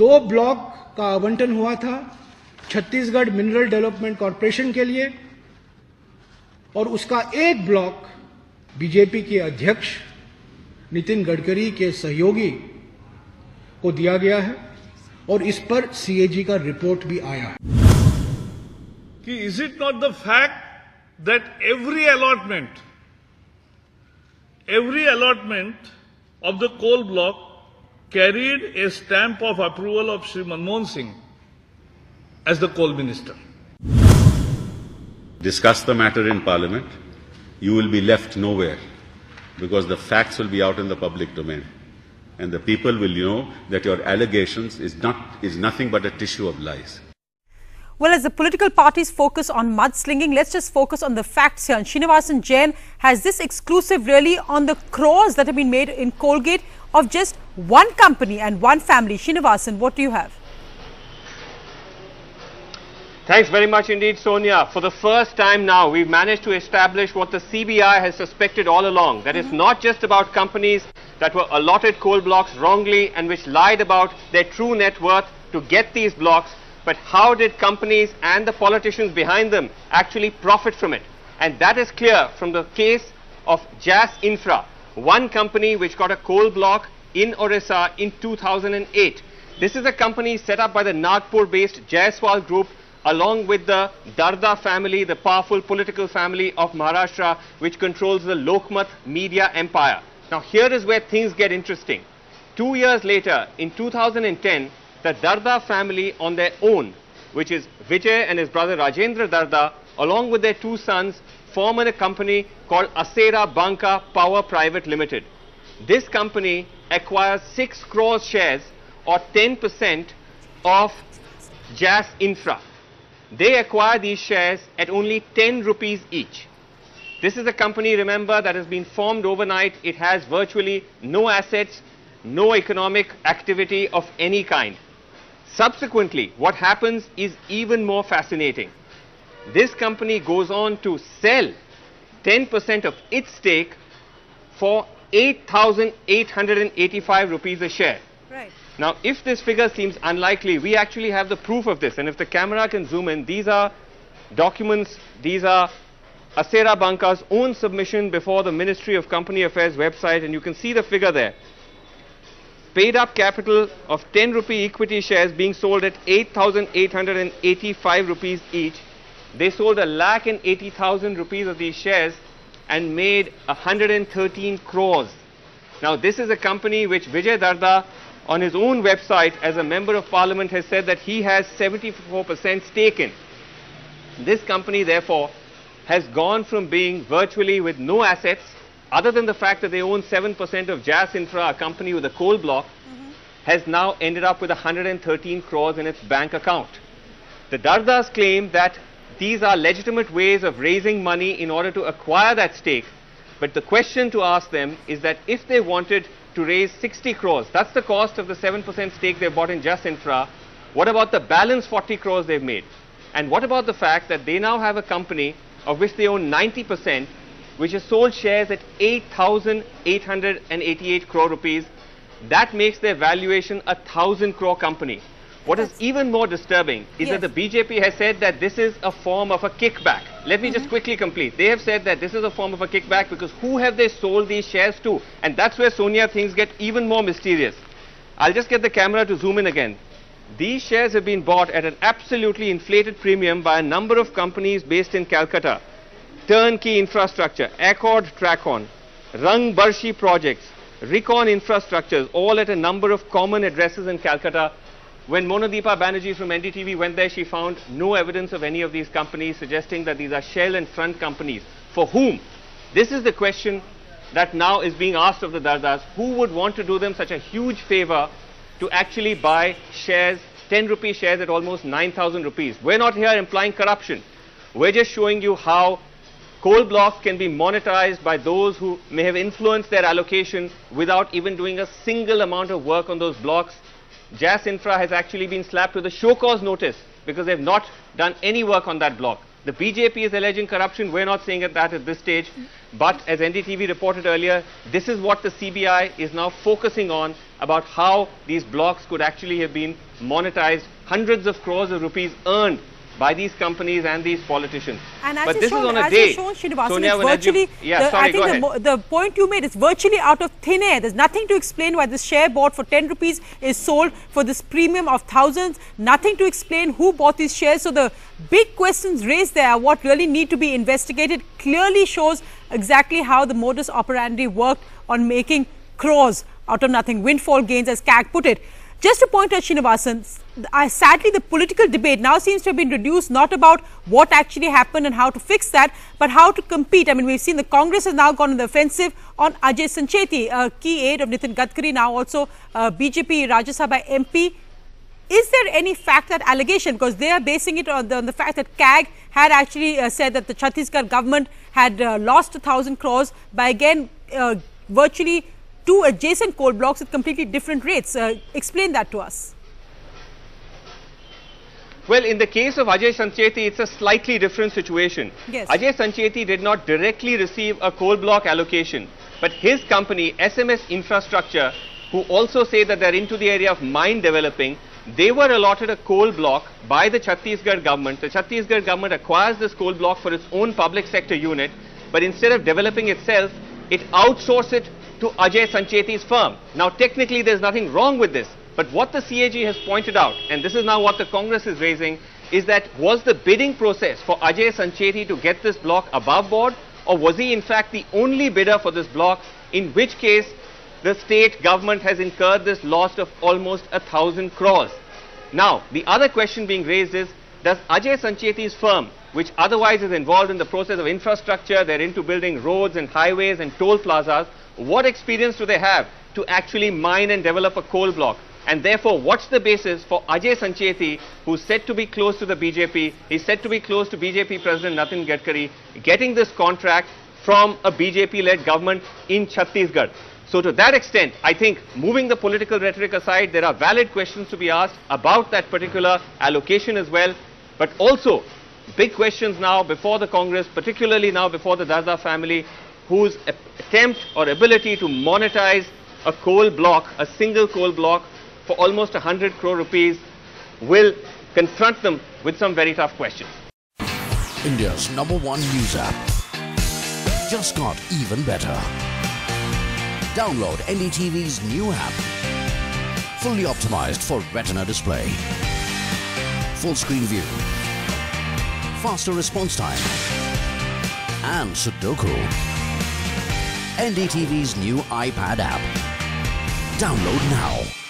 2 block का आवंटन हुआ था छत्तीसगढ़ मिनरल डेवलपमेंट कॉरपोरेशन के लिए और उसका 1 ब्लॉक बीजेपी के अध्यक्ष नितिन गडकरी के सहयोगी को दिया गया है और इस पर सीएजी का रिपोर्ट भी आया है कि is it not the fact that every allotment of the coal block carried a stamp of approval of Shri Manmohan Singh as the coal minister. Discuss the matter in Parliament, you will be left nowhere because the facts will be out in the public domain and the people will know that your allegations is nothing but a tissue of lies. Well, as the political parties focus on mudslinging, let's just focus on the facts here. And Srinivasan Jain has this exclusive really on the crores that have been made in Colgate of just one company and one family. Srinivasan, what do you have? Thanks very much indeed, Sonia. For the first time now, we've managed to establish what the CBI has suspected all along. That it's not just about companies that were allotted coal blocks wrongly and which lied about their true net worth to get these blocks, but how did companies and the politicians behind them actually profit from it? And that is clear from the case of JAS Infra, one company which got a coal block in Odisha in 2008. This is a company set up by the Nagpur-based Jaiswal Group along with the Darda family, the powerful political family of Maharashtra, which controls the Lokmat media empire. Now here is where things get interesting. 2 years later, in 2010, the Darda family on their own, which is Vijay and his brother Rajendra Darda, along with their 2 sons, form a company called Asera Banka Power Private Limited. This company acquires 6 crore shares or 10% of JAS Infra. They acquire these shares at only 10 rupees each. This is a company, remember, that has been formed overnight. It has virtually no assets, no economic activity of any kind. Subsequently, what happens is even more fascinating. This company goes on to sell 10% of its stake for 8,885 rupees a share. Right. Now, if this figure seems unlikely, we actually have the proof of this. And if the camera can zoom in, these are documents, these are Asera Banka's own submission before the Ministry of Company Affairs website, and you can see the figure there. Paid up capital of 10 rupee equity shares being sold at 8,885 rupees each. They sold 1,80,000 rupees of these shares and made 113 crores. Now, this is a company which Vijay Darda on his own website as a member of parliament has said that he has 74% stake in. This company, therefore, has gone from being virtually with no assets, other than the fact that they own 7% of JAS Infra, a company with a coal block, has now ended up with 113 crores in its bank account. The Dardas claim that these are legitimate ways of raising money in order to acquire that stake. But the question to ask them is that if they wanted to raise 60 crores, that's the cost of the 7% stake they bought in JAS Infra, what about the balance 40 crores they've made? And what about the fact that they now have a company of which they own 90%, which has sold shares at 8,888 crore rupees? That makes their valuation a 1,000 crore company. What is even more disturbing is that the BJP has said that this is a form of a kickback. Let me just quickly complete. They have said that this is a form of a kickback because who have they sold these shares to? And that's where, Sonia, things get even more mysterious. I'll just get the camera to zoom in again. These shares have been bought at an absolutely inflated premium by a number of companies based in Calcutta. Turnkey Infrastructure, Accord Tracon, Rang Barshi Projects, Recon Infrastructures, all at a number of common addresses in Calcutta. When Monadeepa Banerjee from NDTV went there, she found no evidence of any of these companies, suggesting that these are shell and front companies. For whom? This is the question that now is being asked of the Dardas. Who would want to do them such a huge favor to actually buy shares, 10 rupee shares at almost 9,000 rupees? We're not here implying corruption. We're just showing you how coal blocks can be monetized by those who may have influenced their allocation without even doing a single amount of work on those blocks. JAS Infra has actually been slapped with a show cause notice because they've not done any work on that block. The BJP is alleging corruption. We're not saying that at this stage. But as NDTV reported earlier, this is what the CBI is now focusing on, about how these blocks could actually have been monetized, hundreds of crores of rupees earned by these companies and these politicians. And as but this shown, is on a day. Srinivasan, Sonia, it's virtually, I think the point you made is virtually out of thin air. There's nothing to explain why this share bought for 10 rupees is sold for this premium of thousands. Nothing to explain who bought these shares. So the big questions raised there, what really need to be investigated, clearly shows exactly how the modus operandi worked on making crores out of nothing, windfall gains, as CAG put it. Just to point out, Srinivasan, sadly the political debate now seems to have been reduced not about what actually happened and how to fix that, but how to compete. I mean, we've seen the Congress has now gone on the offensive on Ajay Sancheti, a key aide of Nitin Gadkari, now also BJP Rajya Sabha MP. Is there any fact, that allegation, because they are basing it on the fact that CAG had actually said that the Chhattisgarh government had lost 1,000 crores by again virtually two adjacent coal blocks with completely different rates. Explain that to us. Well, in the case of Ajay Sancheti, it's a slightly different situation. Yes. Ajay Sancheti did not directly receive a coal block allocation, but his company, SMS Infrastructure, who also say that they're into the area of mine developing, they were allotted a coal block by the Chhattisgarh government. The Chhattisgarh government acquires this coal block for its own public sector unit, but instead of developing itself, it outsourced it to Ajay Sancheti's firm. Now, technically, there's nothing wrong with this. But what the CAG has pointed out, and this is now what the Congress is raising, is that was the bidding process for Ajay Sancheti to get this block above board, or was he in fact the only bidder for this block, in which case the state government has incurred this loss of almost 1,000 crores. Now, the other question being raised is, does Ajay Sancheti's firm, which otherwise is involved in the process of infrastructure, they're into building roads and highways and toll plazas, what experience do they have to actually mine and develop a coal block? And therefore, what's the basis for Ajay Sancheti, who's said to be close to the BJP, he's said to be close to BJP President Nitin Gadkari, getting this contract from a BJP-led government in Chhattisgarh? So to that extent, I think, moving the political rhetoric aside, there are valid questions to be asked about that particular allocation as well, but also big questions now before the Congress, particularly now before the Darda family, whose attempt or ability to monetize a coal block, a single coal block, for almost 100 crore rupees will confront them with some very tough questions. India's #1 news app just got even better. Download NDTV's new app. Fully optimized for retina display. Full screen view. Faster response time. And Sudoku. NDTV's new iPad app. Download now.